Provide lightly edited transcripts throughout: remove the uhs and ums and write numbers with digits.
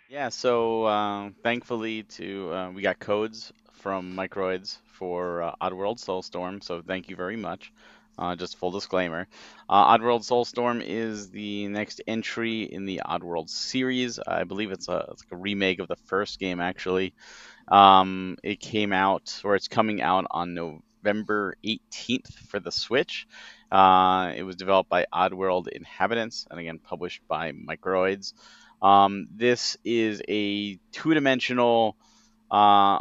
Yeah, so thankfully we got codes from Microids for Oddworld Soulstorm, so thank you very much. Just full disclaimer, Oddworld Soulstorm is the next entry in the Oddworld series. I believe it's like a remake of the first game actually. It came out, or it's coming out on November 18th for the Switch. It was developed by Oddworld Inhabitants and again published by Microids. This is a two-dimensional uh,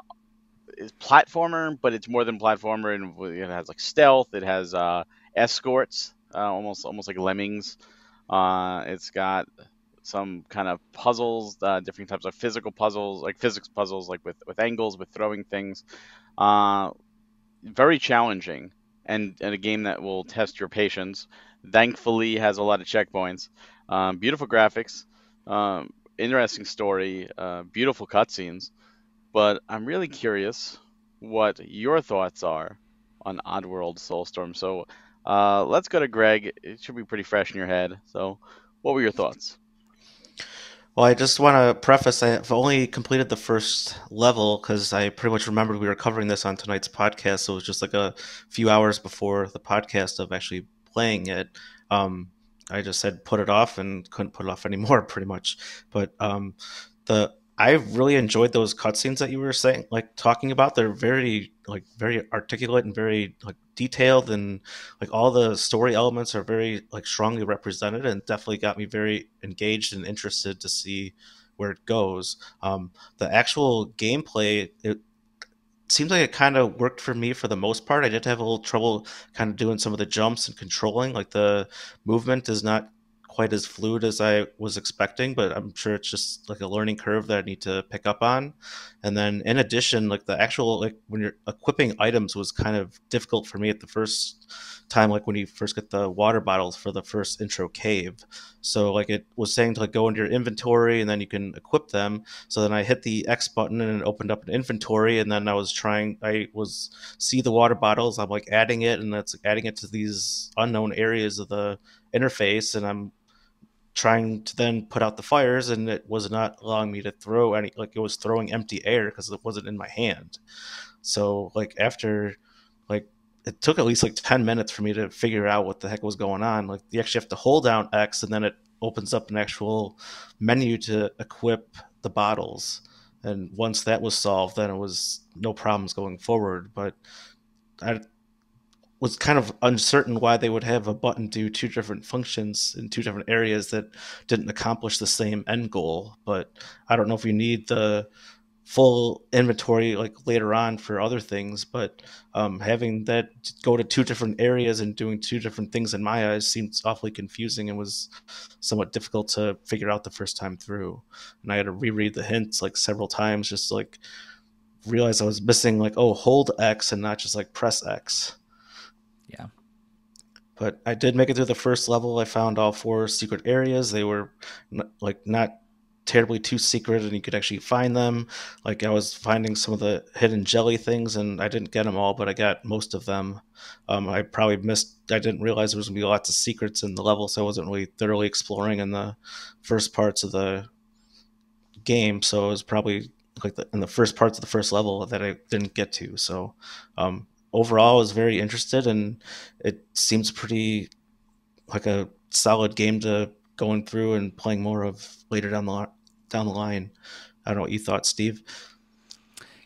platformer, but it's more than platformer, and it has like stealth. It has escorts, almost like lemmings. It's got some kind of puzzles, different types of physical puzzles, like physics puzzles, like with angles, with throwing things. Uh, Very challenging, and a game that will test your patience. Thankfully, has a lot of checkpoints. Beautiful graphics, interesting story, beautiful cutscenes. But I'm really curious what your thoughts are on Oddworld Soulstorm. So let's go to Greg. It should be pretty fresh in your head. So, what were your thoughts? Well, I just want to preface I've only completed the first level because I pretty much remembered we were covering this on tonight's podcast. So it was just like a few hours before the podcast of actually playing it. Um, I just said put it off and couldn't put it off anymore, pretty much. But the I really enjoyed those cutscenes that you were saying, like talking about. They're very articulate and very like detailed, and like all the story elements are very like strongly represented, and definitely got me very engaged and interested to see where it goes. The actual gameplay, it seems like it kind of worked for me for the most part. I did have a little trouble kind of doing some of the jumps and controlling. Like the movement is not quite as fluid as I was expecting, but I'm sure it's just like a learning curve that I need to pick up on. And then in addition, like the actual like when you're equipping items was kind of difficult for me at the first time, like when you first get the water bottles for the first intro cave. So like it was saying to like go into your inventory and then you can equip them. So then I hit the X button and it opened up an inventory, and then I was see the water bottles. I'm like adding it, and that's adding it to these unknown areas of the interface, and I'm trying to then put out the fires, and it was not allowing me to throw any. Like it was throwing empty air because it wasn't in my hand. So like after like it took at least like 10 minutes for me to figure out what the heck was going on. Like you actually have to hold down X and then it opens up an actual menu to equip the bottles. And once that was solved, then it was no problems going forward. But I was kind of uncertain why they would have a button do two different functions in two different areas that didn't accomplish the same end goal. But I don't know if you need the full inventory like later on for other things, but having that go to two different areas and doing two different things in my eyes seemed awfully confusing and was somewhat difficult to figure out the first time through. And I had to reread the hints like several times just to, like realize I was missing like, oh, hold X and not just like press X. Yeah. But I did make it through the first level. I found all four secret areas. They were like not terribly too secret, and you could actually find them. Like I was finding some of the hidden jelly things, and I didn't get them all, but I got most of them. I probably missed. I didn't realize there was gonna be lots of secrets in the level, so I wasn't really thoroughly exploring in the first parts of the game. So it was probably like in the first parts of the first level that I didn't get to. So overall, I was very interested, and it seems pretty like a solid game to going through and playing more of later down the line. I don't know what you thought, Steve.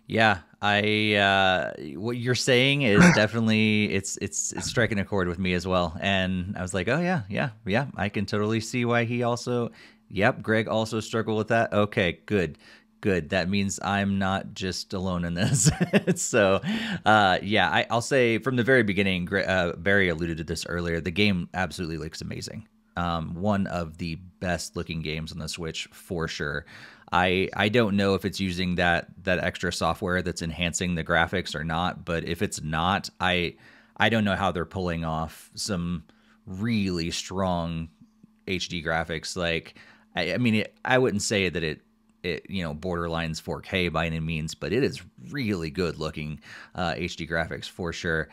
Yeah, I what you're saying is definitely it's striking a chord with me as well. And I was like, "Oh yeah, yeah, yeah, I can totally see why he also Yep, Greg also struggled with that. Okay, good. Good. That means I'm not just alone in this. So, yeah, I'll say from the very beginning, Barry alluded to this earlier. The game absolutely looks amazing. One of the best looking games on the Switch for sure. I don't know if it's using that extra software that's enhancing the graphics or not, but if it's not, I don't know how they're pulling off some really strong HD graphics. Like, I mean, I wouldn't say that it borderlines 4K by any means, but it is really good looking HD graphics for sure.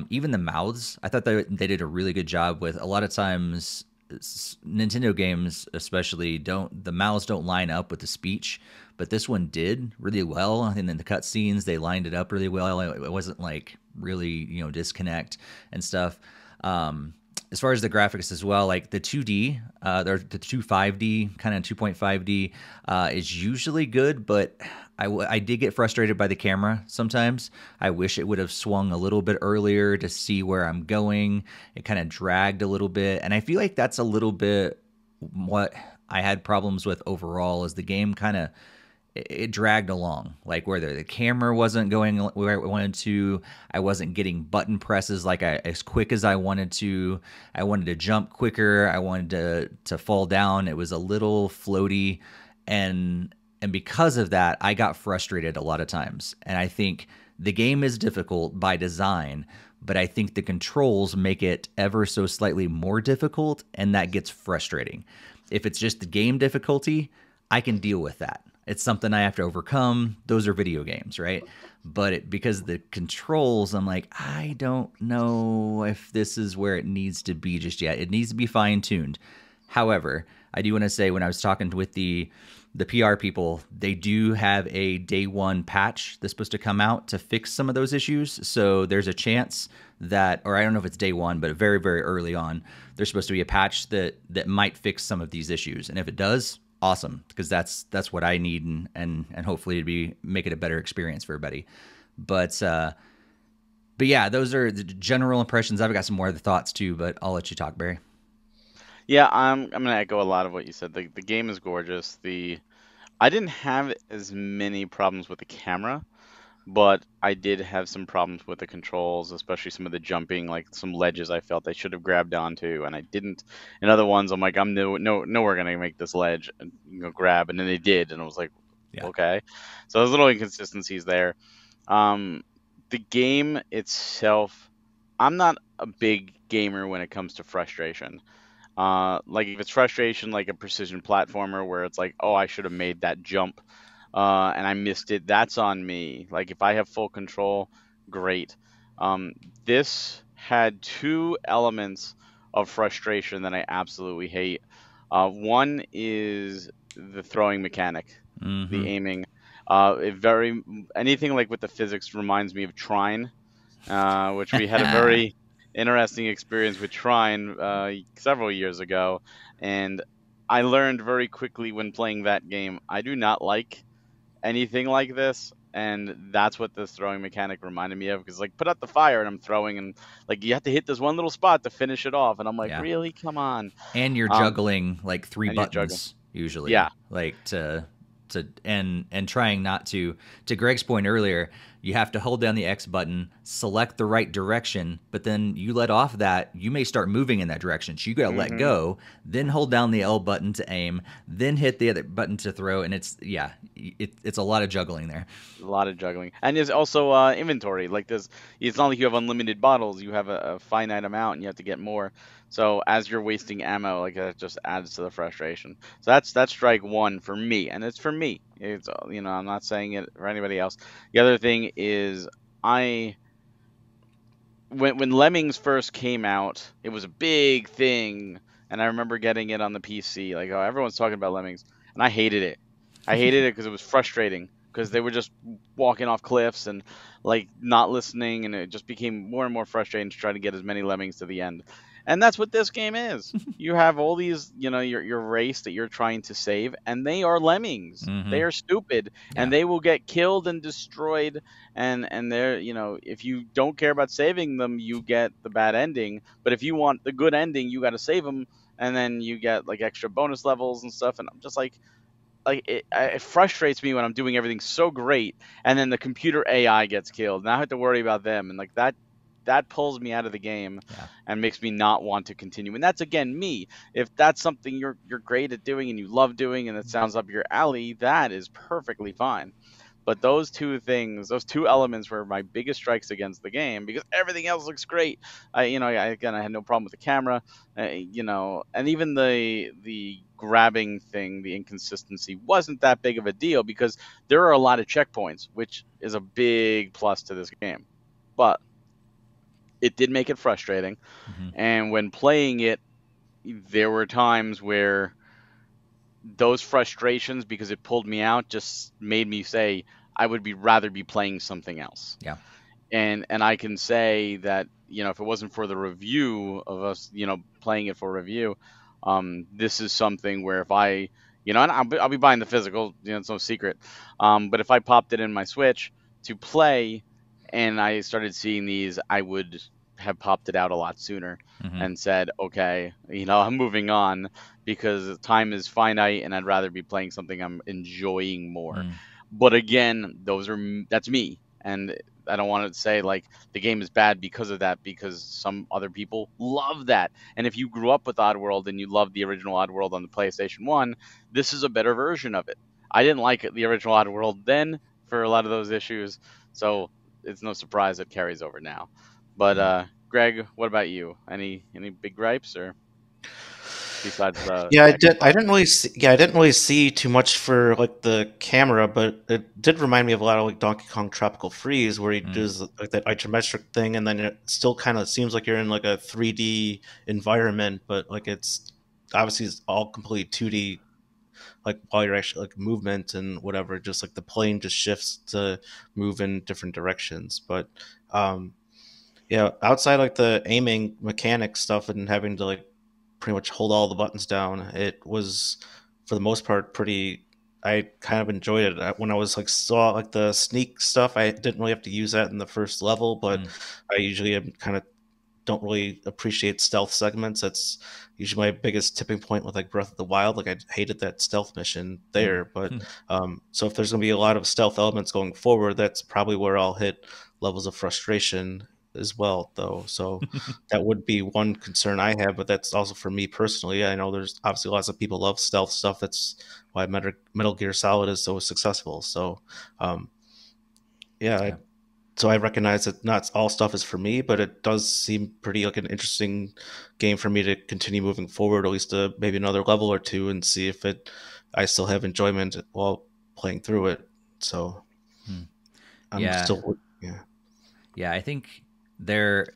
Even the mouths, I thought they did a really good job with. A lot of times Nintendo games especially the mouths don't line up with the speech, but this one did really well. And then the cutscenes, they lined it up really well. It wasn't like really, disconnect and stuff. As far as the graphics as well, like the 2D, the 5D, kind of 2.5D is usually good, but I did get frustrated by the camera sometimes. I wish it would have swung a little bit earlier to see where I'm going. It kind of dragged a little bit, and I feel like that's a little bit what I had problems with overall, is the game kind of it dragged along, like where the camera wasn't going where I wanted to. I wasn't getting button presses as quick as I wanted to. I wanted to jump quicker. I wanted to fall down. It was a little floaty, and because of that, I got frustrated a lot of times. And I think the game is difficult by design, but I think the controls make it ever so slightly more difficult, and that gets frustrating. If it's just the game difficulty, I can deal with that. It's something I have to overcome. Those are video games, right? But because the controls, I'm like, I don't know if this is where it needs to be just yet. It needs to be fine-tuned. However, I do want to say, when I was talking with the PR people, they do have a day one patch that's supposed to come out to fix some of those issues. So there's a chance that, or I don't know if it's day one, but very, very early on, there's supposed to be a patch that might fix some of these issues. And if it does, awesome, because that's what I need, and hopefully make it a better experience for everybody. But yeah, those are the general impressions. I've got some more of the thoughts too, but I'll let you talk, Barry. Yeah, I'm gonna echo a lot of what you said. The game is gorgeous. I didn't have as many problems with the camera, but I did have some problems with the controls, especially some of the jumping, like some ledges I felt I should have grabbed onto, and I didn't. And other ones, I'm like, I'm nowhere gonna make this ledge and grab, and then they did, and I was like, Yeah. okay. So there's little inconsistencies there. The game itself, I'm not a big gamer when it comes to frustration. Like if it's frustration, like a precision platformer where it's like, oh, I should have made that jump, and I missed it, that's on me. Like if I have full control, great. This had two elements of frustration that I absolutely hate. One is the throwing mechanic, the aiming. Anything like with the physics reminds me of Trine, which we had a very interesting experience with Trine several years ago, and I learned very quickly when playing that game, I do not like anything like this, and that's what this throwing mechanic reminded me of. Because like, put out the fire, and I'm throwing, and like you have to hit this one little spot to finish it off, and I'm like, Yeah. really, come on. And you're juggling like three And you're juggling. buttons usually. Yeah. Like and trying not to Greg's point earlier, you have to hold down the X button, select the right direction, but then you let off that, you may start moving in that direction. So you got to let go, then hold down the L button to aim, then hit the other button to throw, and it's a lot of juggling there. A lot of juggling. And there's also inventory. Like this, it's not like you have unlimited bottles. You have a finite amount, and you have to get more. So as you're wasting ammo, like that just adds to the frustration. So that's strike one for me, and it's for me. It's I'm not saying it for anybody else. The other thing is when Lemmings first came out, it was a big thing, and I remember getting it on the PC. Like, oh, everyone's talking about Lemmings, and I hated it. I hated it because it was frustrating, because they were just walking off cliffs and like not listening, and it just became more and more frustrating to try to get as many lemmings to the end. And that's what this game is. You have all these, your race that you're trying to save, and they are lemmings. They are stupid, and they will get killed and destroyed. And they're, if you don't care about saving them, you get the bad ending. But if you want the good ending, you got to save them, and then you get like extra bonus levels and stuff. And I'm just like it frustrates me when I'm doing everything so great, and then the computer AI gets killed, and I have to worry about them, and like that pulls me out of the game and makes me not want to continue. And that's, again, me. If that's something you're great at doing and you love doing and it sounds up your alley, that is perfectly fine. But those two things, those two elements were my biggest strikes against the game, because everything else looks great. I had no problem with the camera, and even the grabbing thing, the inconsistency wasn't that big of a deal, because there are a lot of checkpoints, which is a big plus to this game. But it did make it frustrating. And when playing it, there were times where those frustrations, because it pulled me out, just made me say I would be rather be playing something else. Yeah. And I can say that, if it wasn't for the review of us, playing it for review, this is something where if I, and I'll be buying the physical, it's no secret. But if I popped it in my Switch to play, and I started seeing these, I would have popped it out a lot sooner Hmm. and said, okay, I'm moving on, because time is finite, and I'd rather be playing something I'm enjoying more. Mm. But again, that's me, and I don't want to say like the game is bad because of that, because some other people love that. And if you grew up with Oddworld and you loved the original Oddworld on the PlayStation 1, this is a better version of it. I didn't like the original Oddworld then for a lot of those issues, so it's no surprise it carries over now. But Mm. Greg, what about you? Any big gripes, or besides the Yeah, I did. action? I didn't really see too much for like the camera, but it did remind me of a lot of like Donkey Kong Tropical Freeze, where he Mm. does like that isometric thing, and then it still kind of seems like you're in like a 3D environment, but like it's obviously it's all completely 2D. Like while you're actually like movement and whatever, just like the plane just shifts to move in different directions. But um, yeah, outside like the aiming mechanic stuff and having to like pretty much hold all the buttons down, it was for the most part pretty. I kind of enjoyed it. When I was like saw like the sneak stuff, I didn't really have to use that in the first level, but Mm. I usually am kind of don't really appreciate stealth segments. That's usually my biggest tipping point with like Breath of the Wild. Like I hated that stealth mission Mm. there, but so if there's going to be a lot of stealth elements going forward, that's probably where I'll hit levels of frustration as well, though. So that would be one concern I have, but that's also for me personally. I know there's obviously lots of people love stealth stuff. That's why Metal Gear Solid is so successful. So um, yeah, Yeah. so I recognize that not all stuff is for me, but it does seem pretty like an interesting game for me to continue moving forward, at least maybe another level or two, and see if I still have enjoyment while playing through it. So Mm. I'm Yeah. still, yeah. Yeah, I think there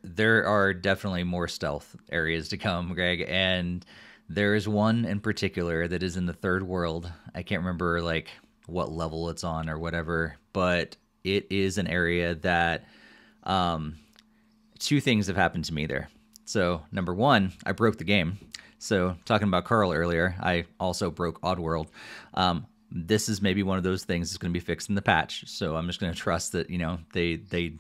are definitely more stealth areas to come, Greg, and there is one in particular that is in the third world. I can't remember like what level it's on or whatever, but it is an area that um two things have happened to me there. So, number one, I broke the game. So, talking about Carl earlier, I also broke Oddworld. This is maybe one of those things that's going to be fixed in the patch. So, I'm just going to trust that they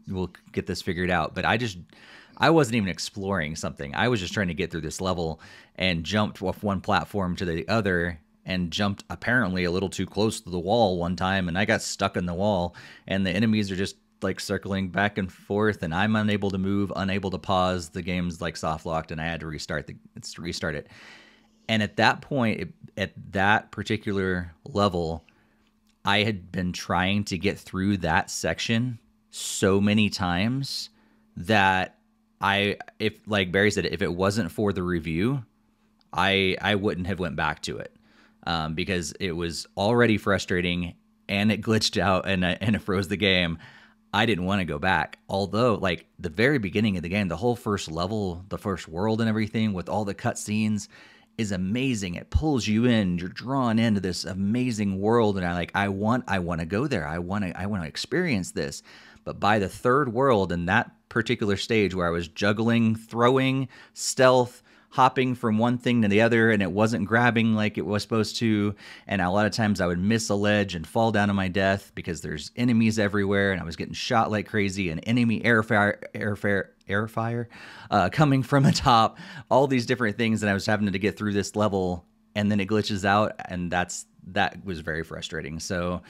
will get this figured out. But I wasn't even exploring something. I was just trying to get through this level and jumped off one platform to the other and jumped apparently a little too close to the wall one time, and I got stuck in the wall, and the enemies are just like circling back and forth, and I'm unable to move, unable to pause. The game's like soft locked, and I had to restart it. And at that point, at that particular level, I had been trying to get through that section so many times that if like Barry said, if it wasn't for the review, I wouldn't have went back to it, because it was already frustrating and it glitched out and it froze the game. I didn't want to go back. Although, like the very beginning of the game, the whole first level, the first world, and everything with all the cutscenes is amazing. It pulls you in. You're drawn into this amazing world, and I want to go there. I want to experience this. But by the third world, in that particular stage where I was juggling, throwing, stealth, hopping from one thing to the other, and it wasn't grabbing like it was supposed to, and a lot of times I would miss a ledge and fall down to my death because there's enemies everywhere, and I was getting shot like crazy, and enemy airfire coming from the top, all these different things, and I was having to get through this level, and then it glitches out, and that was very frustrating. So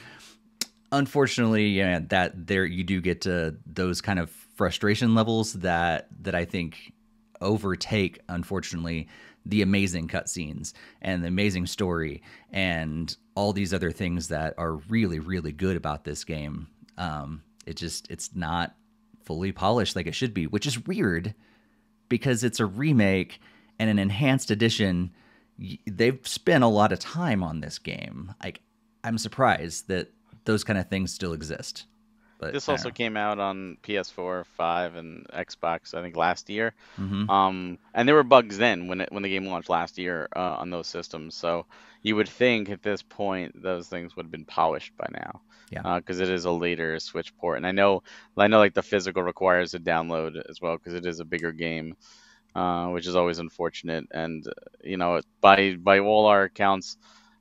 unfortunately, yeah, that there you do get to those kind of frustration levels that I think overtake, unfortunately, the amazing cutscenes and the amazing story and all these other things that are really, really good about this game. It's not fully polished like it should be, which is weird because it's a remake and an enhanced edition. They've spent a lot of time on this game. Like, I'm surprised that those kind of things still exist. but This I don't also know. came out on PS4, 5, and Xbox, I think, last year. Mm-hmm. And there were bugs then when the game launched last year on those systems. So you would think at this point those things would have been polished by now, Yeah. because it is a later Switch port. And I know like the physical requires a download as well because it is a bigger game, which is always unfortunate. And by all our accounts,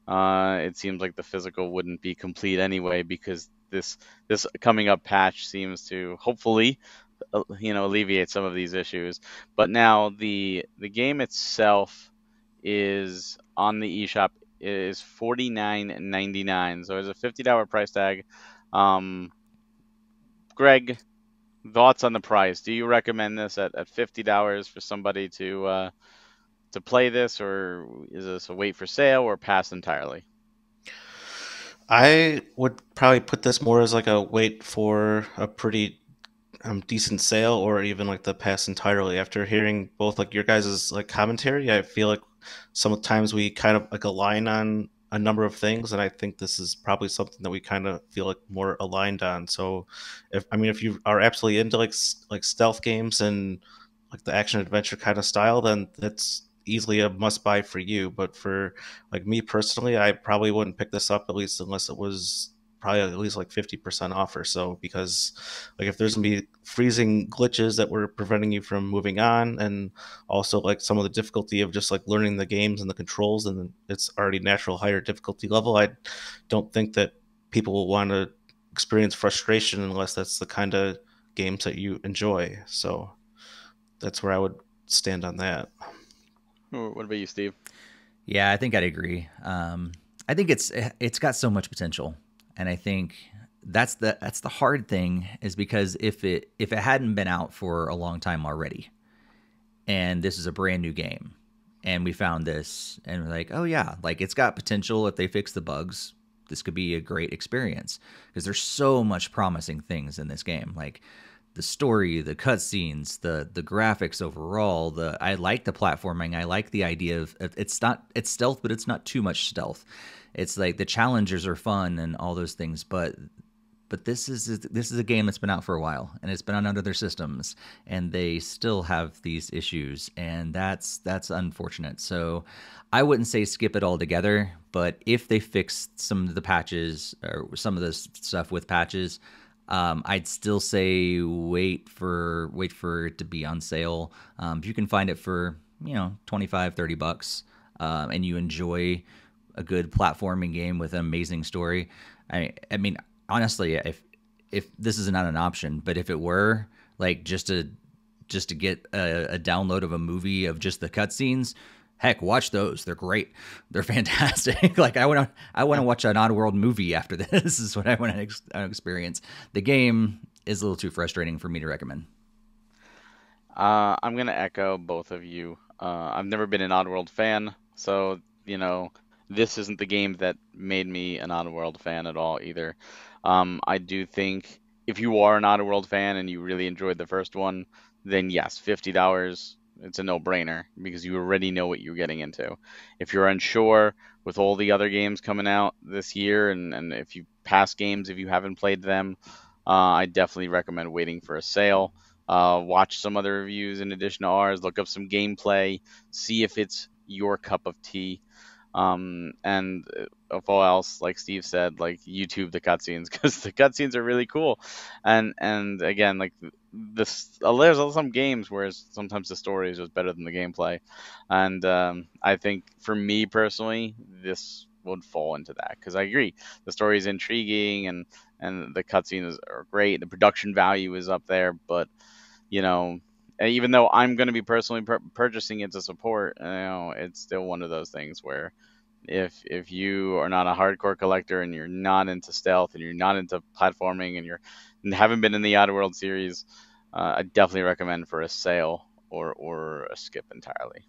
it seems like the physical wouldn't be complete anyway because this coming up patch seems to hopefully alleviate some of these issues. But now the game itself is on the eShop is $49.99, so it's a $50 price tag. Um, Greg, thoughts on the price? Do you recommend this at $50 for somebody to play this, or is this a wait for sale or pass entirely? I would probably put this more as like a wait for a pretty decent sale, or even like the pass entirely. After hearing both like your guys' like commentary, I feel like sometimes we kind of like align on a number of things, and I think this is probably something that we kind of feel like more aligned on. So if you are absolutely into like stealth games and like the action adventure kind of style, then that's easily a must buy for you. But for like me personally, I probably wouldn't pick this up, at least unless it was probably at least like 50% off or so, because like if there's gonna be freezing glitches that were preventing you from moving on, and also like some of the difficulty of just like learning the games and the controls, and it's already natural higher difficulty level, I don't think that people will want to experience frustration unless that's the kind of games that you enjoy. So that's where I would stand on that. What about you, Steve? Yeah, I think I'd agree. I think it's got so much potential, and I think that's the hard thing is because if it hadn't been out for a long time already, and this is a brand new game, and we found this, and we're like, oh yeah, like it's got potential if they fix the bugs. This could be a great experience because there's so much promising things in this game, like the story, the cutscenes, the graphics overall. I like the platforming. I like the idea of it's stealth, but it's not too much stealth. It's like the challenges are fun and all those things, but this is a game that's been out for a while and it's been on other systems and they still have these issues, and that's unfortunate. So I wouldn't say skip it altogether, but if they fix some of the patches or some of the stuff with patches, I'd still say wait for it to be on sale. If you can find it for 25-30 bucks, and you enjoy a good platforming game with an amazing story. I mean, honestly, if this is not an option, but if it were, like just to get a download of a movie of just the cutscenes, heck, watch those. They're great. They're fantastic. Like I want to watch an Oddworld movie after this. This is what I want to experience. The game is a little too frustrating for me to recommend. I'm gonna echo both of you. I've never been an Oddworld fan, so this isn't the game that made me an Oddworld fan at all either. I do think if you are an Oddworld fan and you really enjoyed the first one, then yes, $50, it's a no-brainer because you already know what you're getting into. If you're unsure with all the other games coming out this year, and if you past games, if you haven't played them, I definitely recommend waiting for a sale. Watch some other reviews in addition to ours. Look up some gameplay. See if it's your cup of tea. And of all else, like Steve said, like YouTube the cutscenes because the cutscenes are really cool. And again, like there's some games where sometimes the story is just better than the gameplay. And I think for me personally, this would fall into that because I agree the story is intriguing and the cutscenes are great. The production value is up there, but you know, even though I'm going to be personally purchasing it to support, it's still one of those things where if you are not a hardcore collector and you're not into stealth and you're not into platforming and haven't been in the Oddworld series, I definitely recommend for a sale or a skip entirely.